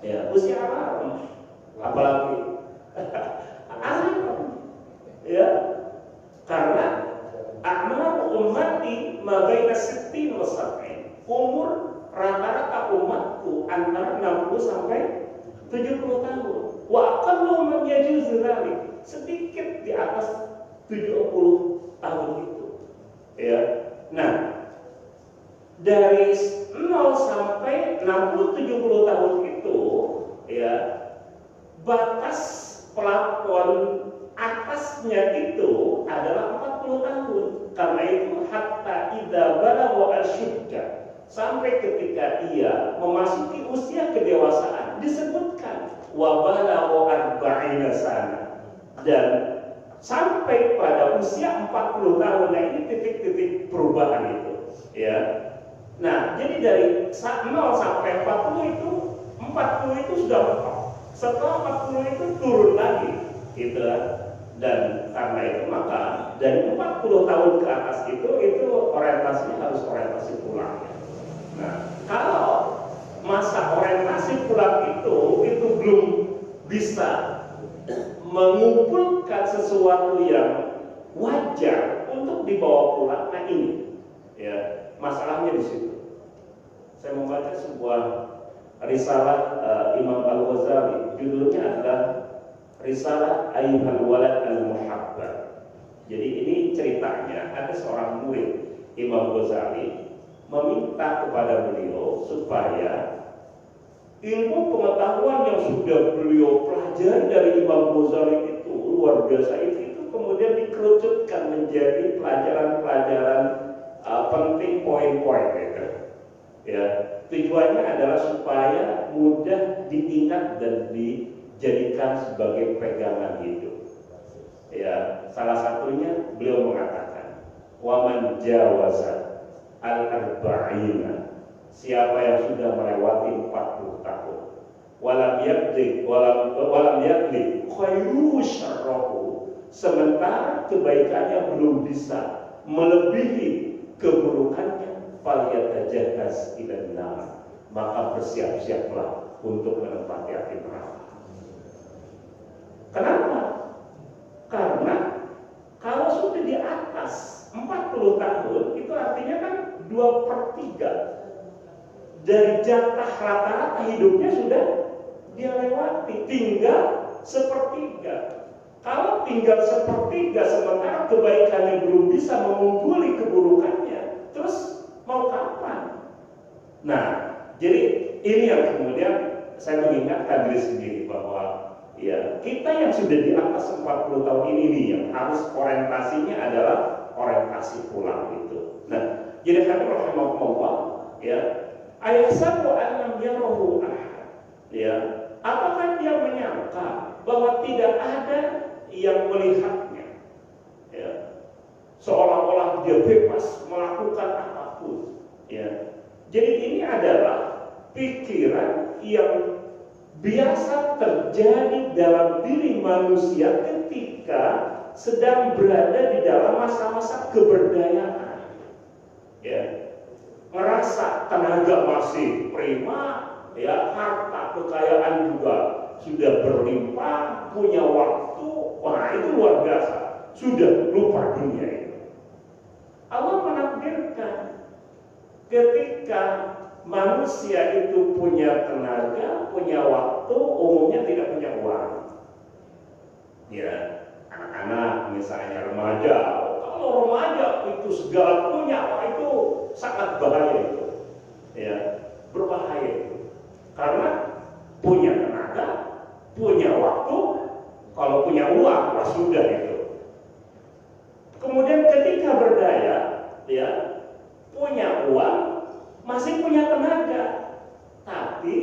Ya, usia alarm. Apalagi alarm. Ya, karena akmal ummati mabaina 60 wa 70. Umur rata-rata umatku antara 60 sampai 70 tahun. Wa aqallu man yajuzu dzalik, sedikit di atas 70 tahun itu. Ya. Nah, dari 0 sampai 60-70 tahun itu, ya, batas pelafon atasnya itu adalah 40 tahun. Karena itu hatta idza balagha asyudda, sampai ketika ia memasuki usia kedewasaan, disebutkan wa balagha 40 sana, dan sampai pada usia 40 tahun. Nah, ini titik-titik perubahan itu, ya. Nah, jadi dari 0 sampai 40 itu sudah mentok. Setelah 40 itu turun lagi, gitu. Dan karena itu maka dari 40 tahun ke atas itu orientasinya harus orientasi pulang. Nah, kalau masa orientasi pulang itu belum bisa mengumpulkan sesuatu yang wajar untuk dibawa pulang, nah ini, ya, masalahnya di situ. Saya membaca sebuah risalah Imam Al-Ghazali, judulnya adalah Risalah Ayyuhal Walad Al-Muhabbar. Jadi ini ceritanya ada seorang murid Imam Ghazali meminta kepada beliau supaya ilmu pengetahuan yang sudah beliau pelajari dari Imam Ghazali itu luar biasa. Itu kemudian dikerucutkan menjadi pelajaran-pelajaran penting, poin-poin gitu. Ya, tujuannya adalah supaya mudah diingat dan dijadikan sebagai pegangan hidup. Ya, salah satunya beliau mengatakan, "Waman jawaza al-arba'ina," siapa yang sudah melewati 40 tahun, walam yakli khairu syarrahu, sementara kebaikannya belum bisa melebihi keburukannya, falyatajahaz ilan nar, maka bersiap-siaplah untuk menempati api neraka. Kenapa? Karena kalau sudah di atas 40 tahun, itu artinya kan 2/3 dari jatah rata-rata hidupnya sudah dia lewati, tinggal 1/3. Kalau tinggal 1/3 sementara kebaikannya belum bisa mengungguli keburukannya, terus mau kapan? Nah, jadi ini yang kemudian saya mengingatkan diri sendiri bahwa ya, kita yang sudah di atas 40 tahun ini nih yang harus orientasinya adalah orientasi pulang itu. Nah, jadi hadirin rahimakumullah, ya, ayahsabu annam yarahu ahad. Ya, apakah dia menyangka bahwa tidak ada yang melihatnya? Ya, seolah-olah dia bebas melakukan apapun. Ya, jadi ini adalah pikiran yang biasa terjadi dalam diri manusia ketika sedang berada di dalam masa-masa keberdayaan. Ya, merasa tenaga masih prima, ya, harta kekayaan juga sudah berlimpah, punya waktu, wah itu luar biasa, sudah lupa dunia itu. Allah menakdirkan ketika manusia itu punya tenaga, punya waktu, umumnya tidak punya uang. Ya, anak-anak misalnya remaja, kalau remaja itu segala punya, itu sangat bahaya itu. Ya, berbahaya itu. Karena punya tenaga, punya waktu, kalau punya uang, wah sudah itu. Kemudian ketika berdaya, ya, punya uang, masih punya tenaga, tapi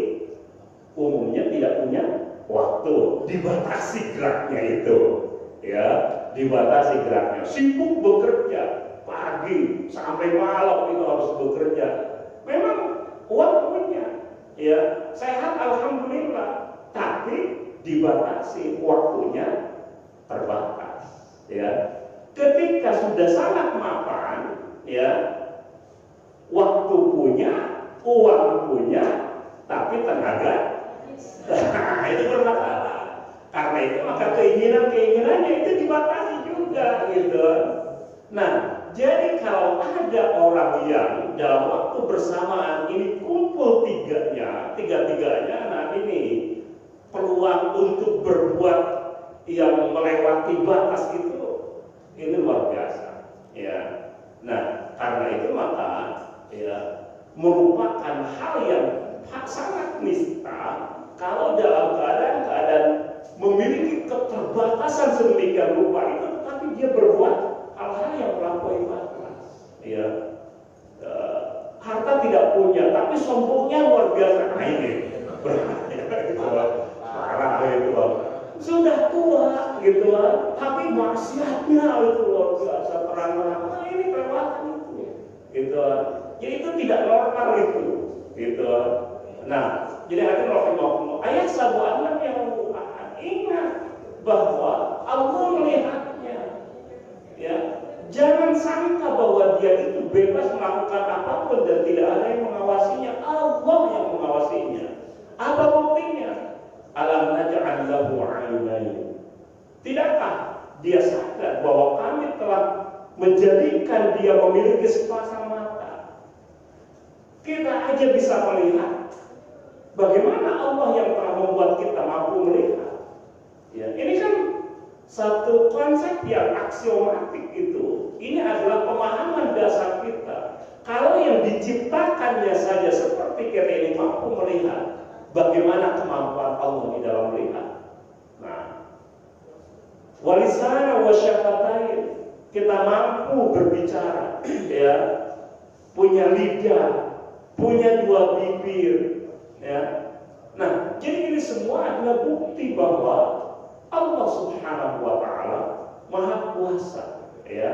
umumnya tidak punya waktu, dibatasi geraknya itu, ya, dibatasi geraknya, sibuk bekerja pagi sampai malam itu harus bekerja. Memang uang punya, ya, sehat alhamdulillah, tapi dibatasi waktunya, terbatas, ya. Ketika sudah sangat mapan, ya, waktu punya, uang punya, tapi tenaga, nah, itu bermasalah. Karena itu maka keinginannya itu dibatasi juga, gitu. Nah, jadi kalau ada orang yang dalam waktu bersamaan ini kumpul tiga-tiganya, nah ini peluang untuk berbuat yang melewati batas itu, ini luar biasa, ya. Nah, karena itu maka, ya, merupakan hal yang sangat nista kalau dalam keadaan memiliki keterbatasan sedemikian rupa itu, tetapi dia berbuat hal-hal yang melampaui batas. Ya, harta tidak punya, tapi sombongnya luar biasa. Nah ini parah itu, sudah tua gitu, tapi maksiatnya itu luar biasa, terang-terang. Nah ini kelewatan itu, gitu. Jadi itu tidak normal itu, gitu. Nah, jadi hadirin rahimakumullah, ayat sabu'an yang ingat bahwa Allah melihatnya. Ya, jangan sangka bahwa dia itu bebas melakukan apapun dan tidak ada yang mengawasinya. Allah yang mengawasinya. Apa buktinya? Alam naj'al lahu 'ainayn. Tidakkah dia sadar bahwa kami telah menjadikan dia memiliki sepasang mata? Kita aja bisa melihat. Bagaimana Allah yang telah membuat kita mampu melihat? Ya, ini kan satu konsep yang aksiomatik itu. Ini adalah pemahaman dasar kita. Kalau yang diciptakannya saja seperti kita ini mampu melihat, Bagaimana kemampuan Allah di dalam melihat? Nah, walisana wa syafatain, kita mampu berbicara, ya, punya lidah, punya dua bibir, ya. Nah, jadi ini semua adalah bukti bahwa Allah Subhanahu wa Ta'ala Maha Kuasa, ya.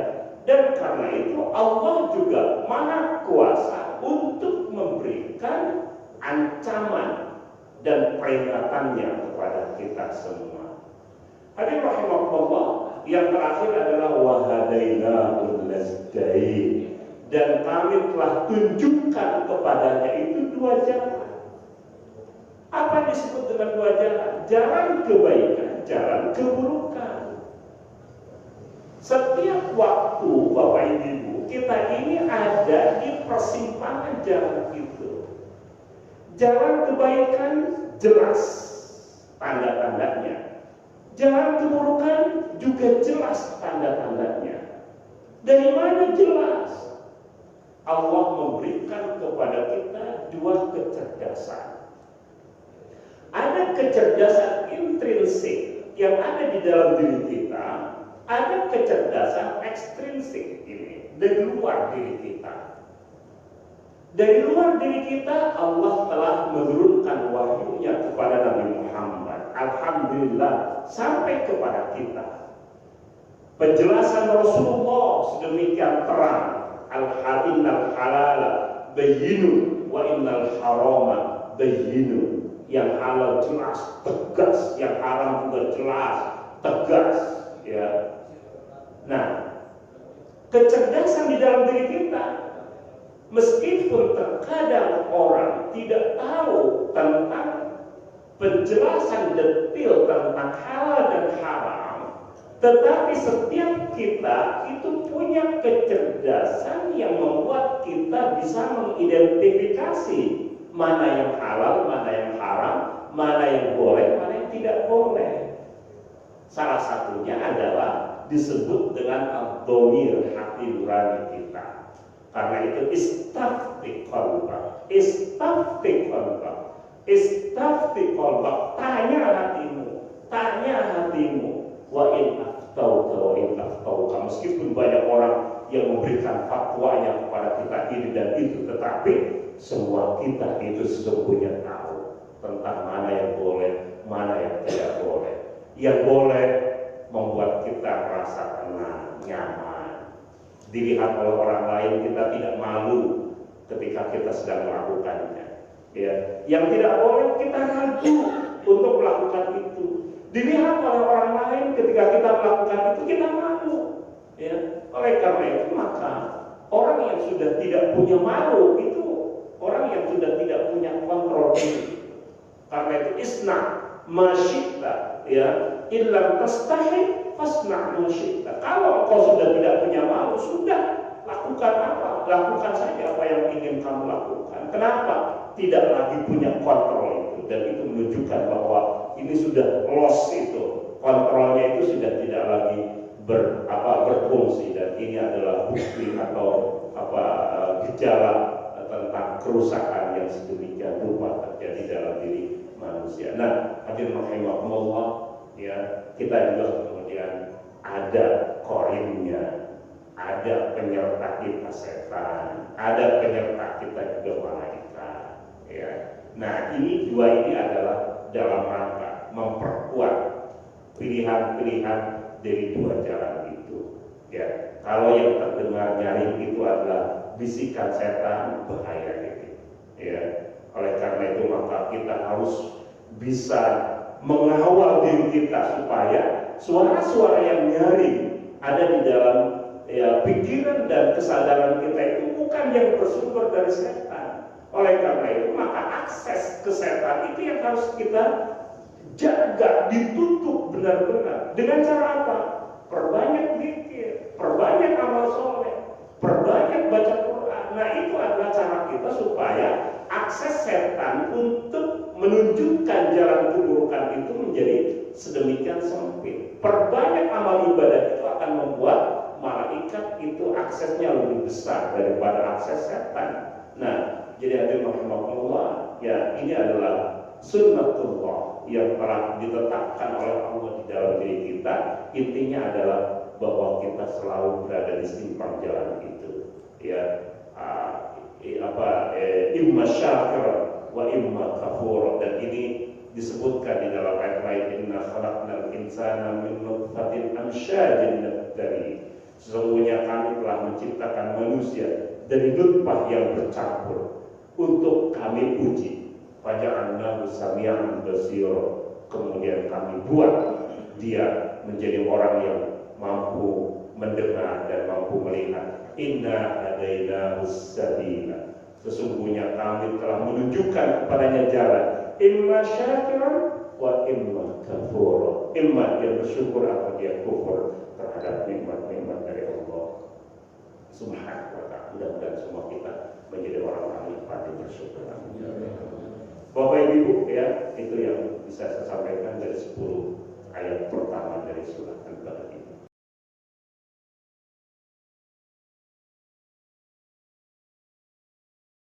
Dan karena itu Allah juga Maha Kuasa untuk memberikan ancaman dan peringatannya kepada kita semua. Hadirin rahimakumullah, yang terakhir adalah wahadainahul najdain, dan kami telah tunjukkan kepadanya itu dua jalan. Apa disebut dengan dua jalan? Jalan kebaikan, jalan keburukan. Setiap waktu Bapak Ibu, kita ini ada di persimpangan jalan itu. Jalan kebaikan jelas tanda-tandanya. Jalan keburukan juga jelas tanda-tandanya. Dari mana jelas? Allah memberikan kepada kita dua kecerdasan. Ada kecerdasan intrinsik yang ada di dalam diri kita, ada kecerdasan ekstrinsik ini dari luar diri kita. Dari luar diri kita, Allah telah menurunkan wahyunya kepada Nabi Muhammad. Alhamdulillah, sampai kepada kita. Penjelasan Rasulullah sedemikian terang. Al-innal halala bayyinun wa innal harama bayyinun. Yang halal jelas, tegas, yang haram juga jelas, tegas, ya. Nah, kecerdasan di dalam diri kita, meskipun terkadang orang tidak tahu tentang penjelasan detail tentang halal dan haram, tetapi setiap kita itu punya kecerdasan yang membuat kita bisa mengidentifikasi mana yang halal, mana yang haram, mana yang boleh, mana yang tidak boleh. Salah satunya adalah disebut dengan ad-dhamir, hati nurani kita. Karena itu istafti qalbak, istafti qalbak, istafti qalbak. Tanya hatimu, tanya hatimu. Wa in aftauka wa in aftauka. Meskipun banyak orang yang memberikan fatwanya kepada kita ini dan itu, tetapi semua kita itu sesungguhnya tahu tentang mana yang boleh, mana yang tidak boleh. Yang boleh membuat kita merasa tenang, nyaman, dilihat oleh orang lain, kita tidak malu ketika kita sedang melakukannya. Ya, yang tidak boleh kita ragu untuk melakukan itu. Dilihat oleh orang lain ketika kita melakukan itu, kita malu. Ya, oleh karena itu maka orang yang sudah tidak punya malu itu orang yang sudah tidak punya kontrol diri. Karena itu isna masyita, ya, illam tastahi fasna masyita. Kalau kau sudah tidak punya malu, sudah lakukan apa? Lakukan saja apa yang ingin kamu lakukan. Kenapa? Tidak lagi punya kontrol itu, dan itu menunjukkan bahwa ini sudah loss itu. Kontrolnya itu sudah tidak lagi berfungsi, dan ini adalah bukti atau gejala tentang kerusakan yang sedemikian rupa terjadi dalam diri manusia. Nah, hadirin rahimakumullah, ya, kita juga kemudian ada korinnya, ada penyerta kita setan, ada penyerta kita juga malaikat, ya. Nah, dua ini adalah dalam rangka memperkuat pilihan-pilihan dari dua jalan itu, ya. Kalau yang terdengar nyaring itu adalah bisikan setan, bahaya ini, ya. Oleh karena itu maka kita harus bisa mengawal diri kita supaya suara-suara yang nyaring ada di dalam, ya, pikiran dan kesadaran kita itu bukan yang bersumber dari setan. Oleh karena itu maka akses ke setan itu yang harus kita jaga, ditutup benar-benar. Dengan cara apa? Perbanyak zikir, perbanyak amal soleh, perbanyak baca Quran. Nah, itu adalah cara kita supaya akses setan untuk menunjukkan jalan keburukan itu menjadi sedemikian sempit. Perbanyak amal ibadah itu akan membuat malaikat itu aksesnya lebih besar daripada akses setan. Nah, jadi hadirin rahimakumullah, ya, ini adalah sunnatullah yang telah ditetapkan oleh Allah di dalam diri kita. Intinya adalah bahwa kita selalu berada di simpang jalan itu, ya. Imma syakir wa imma kafur, dan ini disebutkan di dalam ayat lain, inna khalaqnal insana min nutfatin amsyajin nabtali, sesungguhnya kami telah menciptakan manusia dari nutfah yang bercampur untuk kami uji. Faja'alnahu sami'an basira, kemudian kami buat dia menjadi orang yang mampu mendengar dan mampu melihat. Inna hadainahu sabila, sesungguhnya kami telah menunjukkan kepadanya jalan. Imma syakiran wa imma kafura, imma dia bersyukur atau dia kufur terhadap nikmat-nikmat dari Allah Subhanahu wa ta'ala. Mudah-mudahan semua kita menjadi orang-orang yang pandai bersyukur. Bapak Ibu, ya, itu yang bisa saya sampaikan dari 10